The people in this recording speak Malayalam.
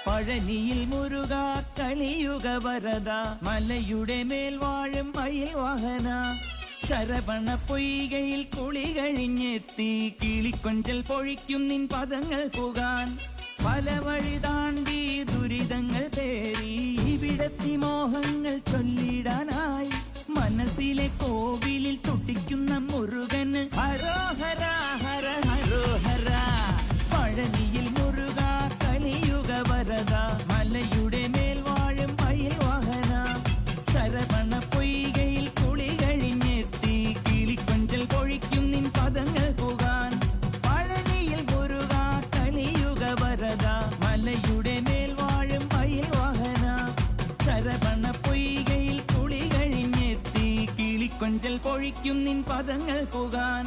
പഴനിയിൽ മുരുക കലിയുഗ വരദ മലയുടെ മേൽ വാഴും മയിൽ വാഹന ശരവണ പൊയ്കയിൽ കുളി കഴിഞ്ഞെത്തി കിളിക്കൊഞ്ചൽ പൊഴിക്കും നിൻ പദങ്ങൾ പുകാൻ പല വഴി താണ്ടി ദുരിതങ്ങൾ തേറി ഇവിടത്തി മോഹങ്ങൾ ചൊല്ലിടാനായി മനസ്സിലെ കോവിലിൽ തുടിക്കുന്ന മുരുകന് ഹരോഹര ഹര ഹരോഹര പഴനിയിൽ മുരുക കലിയുഗ വരദ മലയുടെ മേൽ വാഴും മയിൽ വാഹന ശരവണ പൊയ്കയിൽ കുളി കഴിഞ്ഞെത്തി കിളിക്കൊഞ്ചൽ പൊഴിക്കും നിൻ പദങ്ങൾ പുകാൻ പഴനിയിൽ മുരുക കലിയുഗ വരദ മലയുടെ മേൽ വാഴും മയിൽ വാഹന ശരവണ പൊയ്കയിൽ കുളി കഴിഞ്ഞെത്തി കിളിക്കൊഞ്ചൽ പൊഴിക്കും നിൻ പദങ്ങൾ പുകാൻ